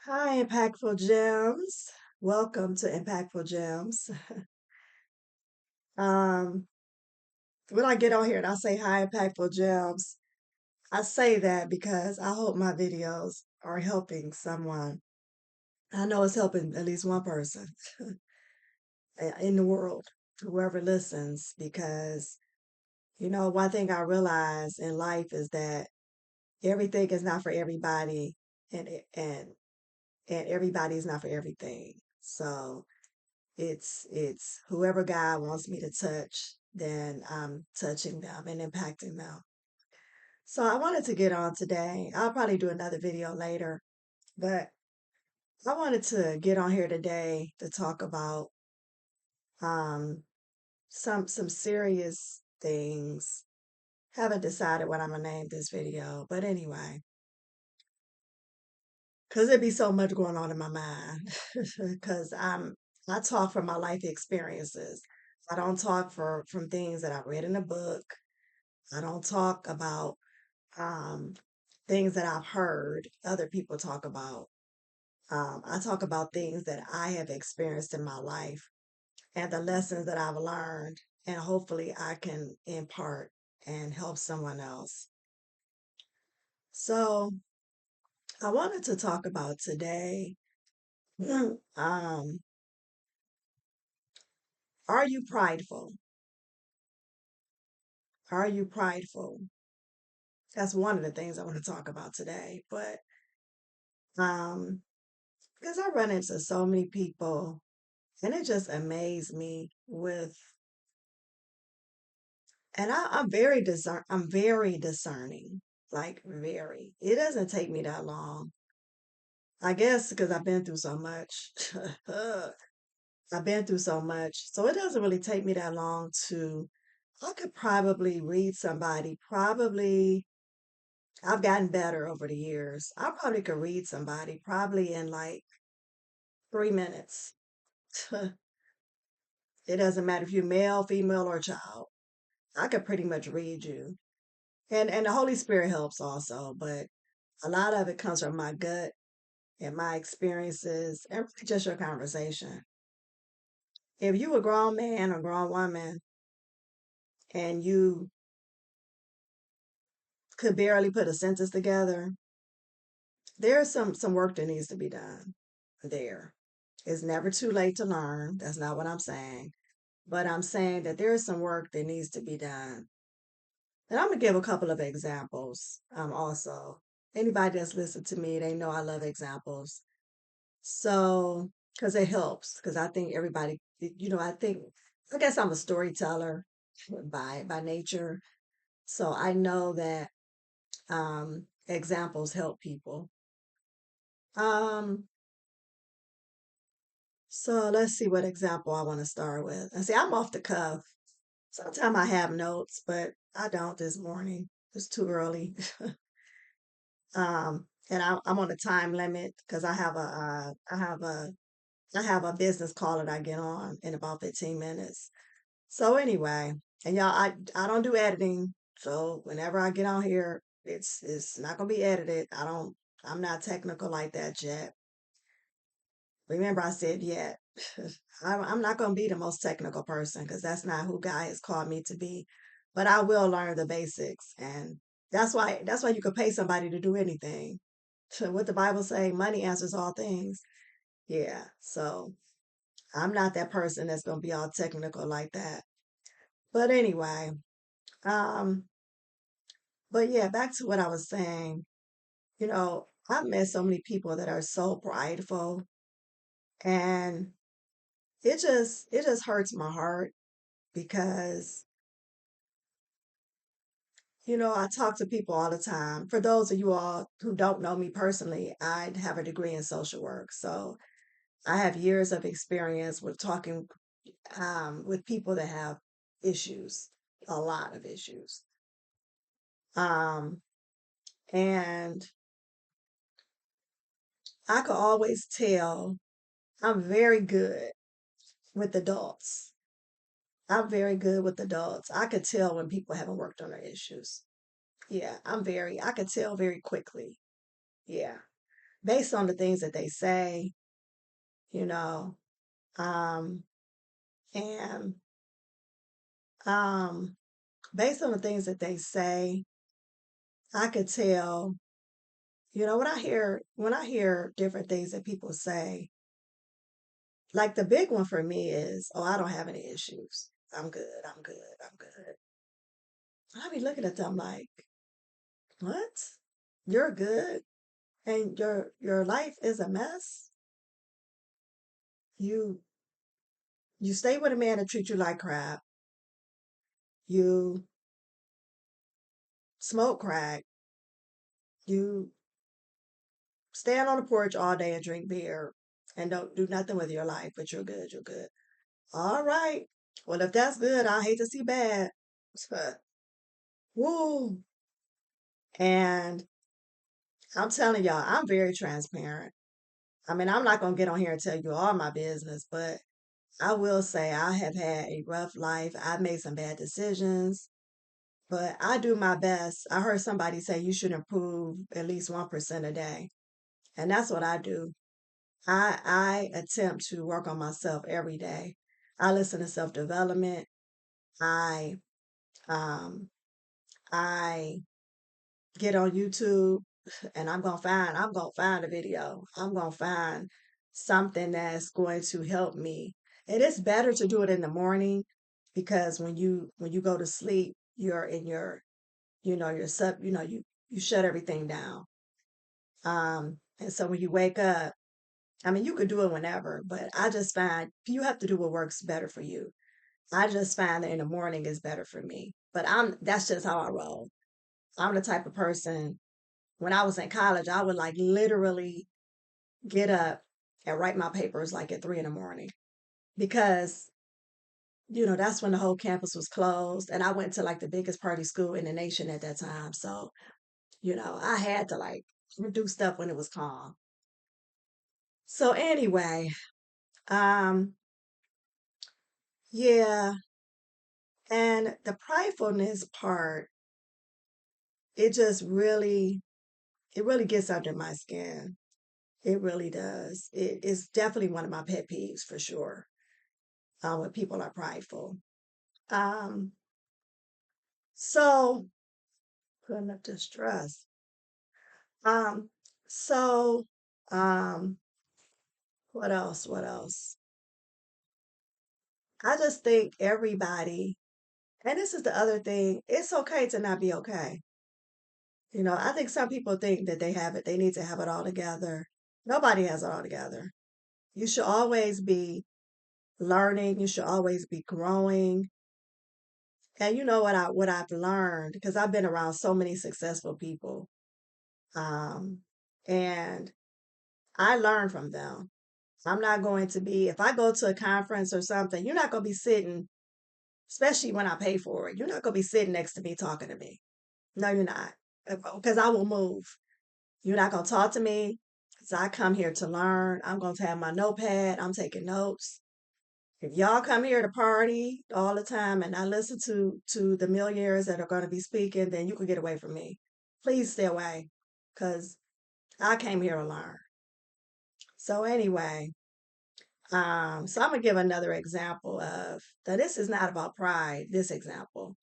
Hi, Impactful Gems. Welcome to Impactful Gems. Um, when I get on here and I say hi, Impactful Gems, I say that because I hope my videos are helping someone. I know it's helping at least one person in the world, whoever listens, because one thing I realize in life is that everything is not for everybody, and and everybody is not for everything. So it's whoever God wants me to touch, then I'm touching them and impacting them. So I wanted to get on today. I'll probably do another video later, but I wanted to get on here today to talk about um some serious things. Haven't decided what I'm gonna name this video, but anyway, because there'd be so much going on in my mind. Because I talk from my life experiences. I don't talk from things that I read in a book. I don't talk about um, things that I've heard other people talk about. I talk about things that I have experienced in my life and the lessons that I've learned, and hopefully I can impart and help someone else. So I wanted to talk about today. um, are you prideful? Are you prideful? That's one of the things I want to talk about today. But um, because I run into so many people, and it just amazed me with, and I'm I'm very discerning, like very. It doesn't take me that long. I guess because I've been through so much. I've been through so much, so it doesn't really take me that long to. I could probably read somebody. Probably I've gotten better over the years. I probably could read somebody probably in like 3 minutes. It doesn't matter if you're male, female, or child. I could pretty much read you. And the Holy Spirit helps also, but a lot of it comes from my gut and my experiences and really just your conversation. If you a grown man or grown woman and you could barely put a sentence together, there's some work that needs to be done there. It's never too late to learn. That's not what I'm saying. But I'm saying that there is some work that needs to be done. And I'm gonna give a couple of examples. Also, anybody that's listened to me, they know I love examples. So, because it helps, because I think everybody, I guess I'm a storyteller by nature. So I know that examples help people. Um, so let's see what example I want to start with. And see, I'm off the cuff. Sometimes I have notes, but I don't this morning. It's too early. And I'm on a time limit because I have a business call that I get on in about 15 minutes. So anyway, and y'all, I don't do editing. So whenever I get on here, it's not gonna be edited. I'm not technical like that yet. Remember, I said yet. I'm not gonna be the most technical person because that's not who God has called me to be. But I will learn the basics, and that's why you could pay somebody to do anything. So what the Bible say, money answers all things. Yeah. So I'm not that person that's gonna be all technical like that. But anyway, um, but yeah, back to what I was saying. I've met so many people that are so prideful, and it just hurts my heart because I talk to people all the time. For those of you all who don't know me personally, I have a degree in social work, so I have years of experience with talking with people that have issues, a lot of issues. Um, and I could always tell I'm very good with adults. I'm very good with adults. I could tell when people haven't worked on their issues. Yeah, I could tell very quickly. Yeah. based on the things that they say, you know, um, and um, based on the things that they say, I could tell, when I hear different things that people say, like the big one for me is, oh, I don't have any issues. I'm good. I'm good. I'm good. I be looking at them like, what? You're good and your life is a mess. You you stay with a man that treats you like crap. You smoke crack. You stand on the porch all day and drink beer and don't do nothing with your life, but you're good. You're good. All right. Well, if that's good, I hate to see bad. Woo. And I'm telling y'all, I'm very transparent. I mean, I'm not going to get on here and tell you all my business, but I will say I have had a rough life. I've made some bad decisions, but I do my best. I heard somebody say you should improve at least 1% a day. And that's what I do. I attempt to work on myself every day. I listen to self-development. I um I get on YouTube and I'm gonna find a video. I'm gonna find something that's going to help me. It is better to do it in the morning because when you go to sleep, you're in your, your sub, you shut everything down. And so when you wake up, I mean, you could do it whenever, but I just find you have to do what works better for you. I just find that in the morning is better for me. But that's just how I roll. I'm the type of person, when I was in college, I would like literally get up and write my papers like at 3 in the morning because, that's when the whole campus was closed. And I went to like the biggest party school in the nation at that time. So, I had to like do stuff when it was calm. So anyway, um, yeah. And the pridefulness part, it just really, it really gets under my skin. It really does. It is definitely one of my pet peeves for sure. When people are prideful. Um, so putting up the stress. Um, so what else? What else? I just think everybody, and this is the other thing, it's okay to not be okay. I think some people think that they need to have it all together. Nobody has it all together. You should always be learning, you should always be growing. And you know what I've learned, because I've been around so many successful people. Um, and I learn from them. I'm not going to be, if I go to a conference or something, you're not going to be sitting, especially when I pay for it, you're not going to be sitting next to me talking to me. No, you're not. Because I will move. You're not going to talk to me because I come here to learn. I'm going to have my notepad. I'm taking notes. If y'all come here to party all the time and I listen to the millionaires that are going to be speaking, then you can get away from me. Please stay away because I came here to learn. So anyway, so I'm gonna give another example of that. This is not about pride, this example.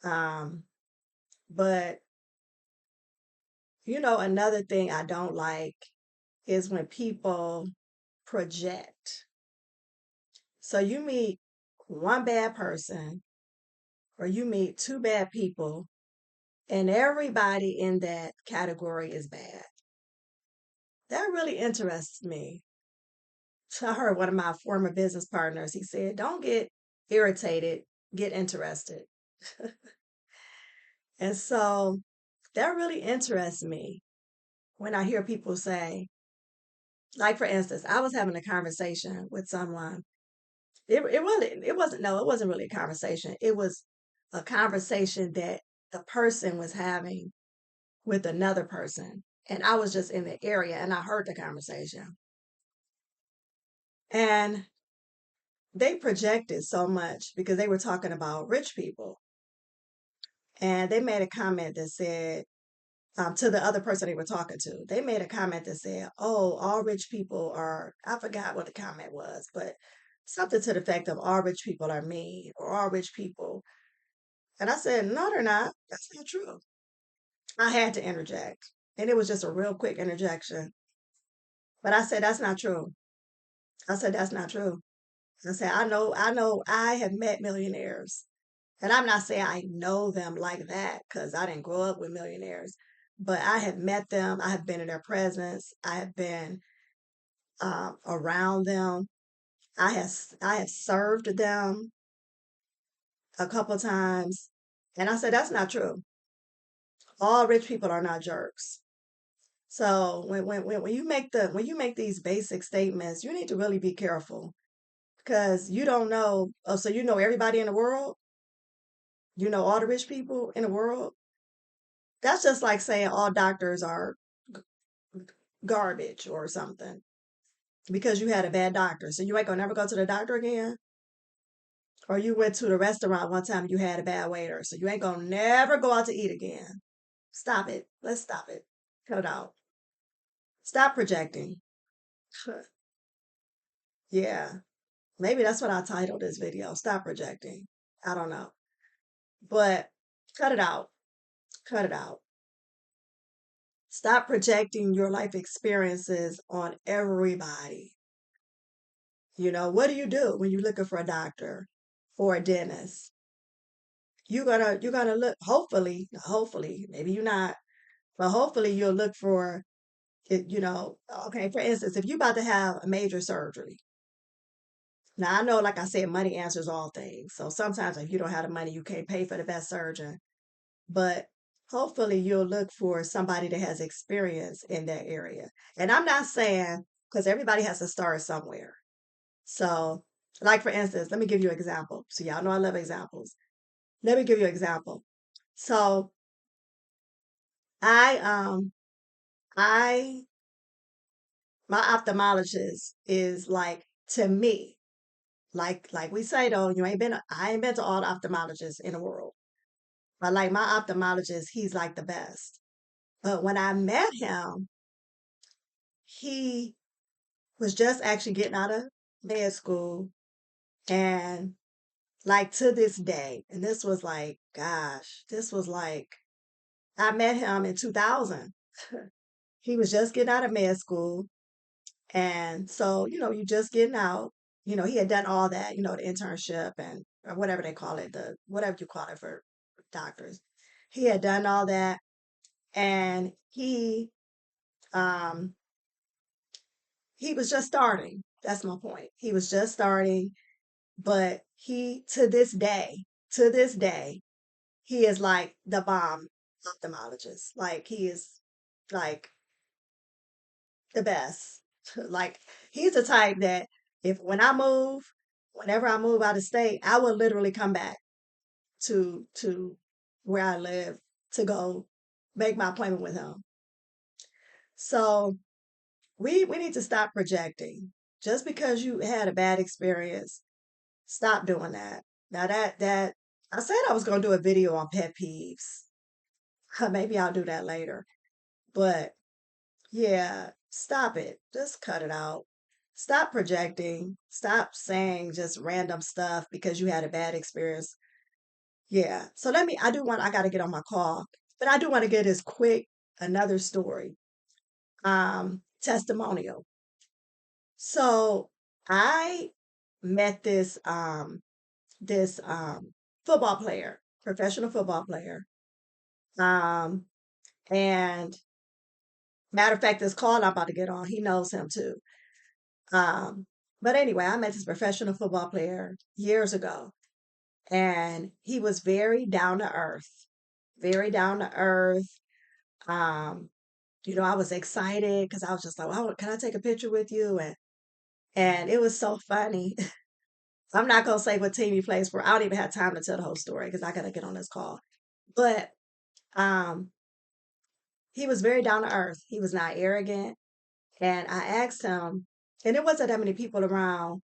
Um, but another thing I don't like is when people project. So you meet one bad person or you meet two bad people, and everybody in that category is bad. That really interests me. So I heard one of my former business partners, he said, don't get irritated, get interested. And so that really interests me when I hear people say, like for instance, I was having a conversation with someone. It wasn't really a conversation. It was a conversation that the person was having with another person. And I was just in the area and I heard the conversation. And they projected so much because they were talking about rich people. And they made a comment that said, to the other person they were talking to. They made a comment that said, "Oh, all rich people are," I forgot what the comment was, but something to the effect of all rich people are mean or all rich people. And I said, "No, they're not. That's not true." I had to interject. And it was just a real quick interjection. But I said, "That's not true." I said, "That's not true." I said, I know I have met millionaires. And I'm not saying I know them like that because I didn't grow up with millionaires, but I have met them. I have been in their presence. I have been around them. I have served them a couple times, and I said that's not true. All rich people are not jerks. So when you make these basic statements, you need to really be careful because you don't know. Oh, so you know everybody in the world? You know all the rich people in the world? That's just like saying all doctors are garbage or something because you had a bad doctor. So you ain't gonna never go to the doctor again. Or you went to the restaurant one time and you had a bad waiter. So you ain't gonna never go out to eat again. Stop it. Let's stop it. Cut it out. Stop projecting. Yeah. Maybe that's what I titled this video. Stop projecting. I don't know. But cut it out. Cut it out. Stop projecting your life experiences on everybody. What do you do when you're looking for a doctor or a dentist? You're gonna look, hopefully, maybe you're not, but hopefully you'll look for it. Okay, for instance, if you're about to have a major surgery. Now I know, like I said, money answers all things. So sometimes if you don't have the money, you can't pay for the best surgeon. But hopefully you'll look for somebody that has experience in that area. And I'm not saying because everybody has to start somewhere. So, like for instance, let me give you an example. So y'all know I love examples. Let me give you an example. So I I my ophthalmologist is like, to me, like we say though, I ain't been to all the ophthalmologists in the world. But like my ophthalmologist, he's like the best. But when I met him, he was just actually getting out of med school. And like to this day, and this was like, gosh, this was like, I met him in 2000. He was just getting out of med school. And so, you just getting out. He had done all that, the internship and or whatever they call it, the whatever you call it for doctors. He had done all that. And um he was just starting. That's my point. He was just starting, but he to this day, he is like the bomb ophthalmologist. Like he is like the best. Like he's the type that if whenever I move out of state, I will literally come back to where I live to go make my appointment with him. So we need to stop projecting. Just because you had a bad experience, stop doing that. Now that I said I was gonna do a video on pet peeves. Maybe I'll do that later. But yeah, stop it. Just cut it out. Stop projecting. Stop saying just random stuff because you had a bad experience. Yeah. So I got to get on my call, but I do want to get this quick, another story, testimonial. So I met this football player, professional football player. Um, and matter of fact, this call I'm about to get on, he knows him too. Um, but anyway, I met this professional football player years ago, and he was very down to earth, very down to earth. Um, I was excited because I was just like, "Oh, can I take a picture with you?" And it was so funny. I'm not gonna say what team he plays for. I don't even have time to tell the whole story because I gotta get on this call. But um, he was very down to earth. He was not arrogant. And I asked him, and there wasn't that many people around.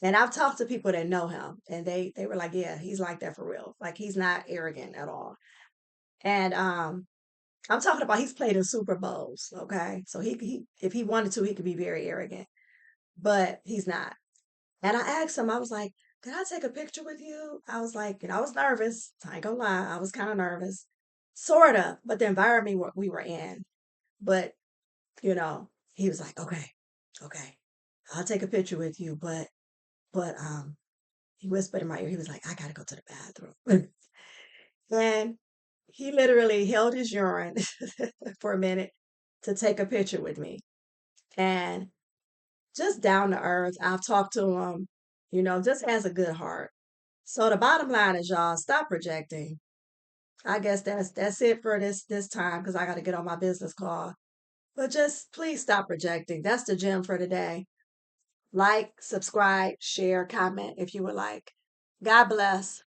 And I've talked to people that know him, and they were like, "Yeah, he's like that for real. Like he's not arrogant at all." And I'm talking about he's played in Super Bowls, okay? So he if he wanted to, he could be very arrogant, but he's not. And I asked him, I was like, "Can I take a picture with you?" I was like, I was nervous. I ain't gonna lie, I was kind of nervous, sort of, but the environment we were in. But he was like, "Okay, okay, I'll take a picture with you," but he whispered in my ear. He was like, "I gotta go to the bathroom." And he literally held his urine for a minute to take a picture with me. And just down to earth, I've talked to him, just has a good heart. So the bottom line is, y'all, stop projecting. I guess that's it for this time because I got to get on my business call. But just please stop projecting. That's the gem for today. Like, subscribe, share, comment if you would like. God bless.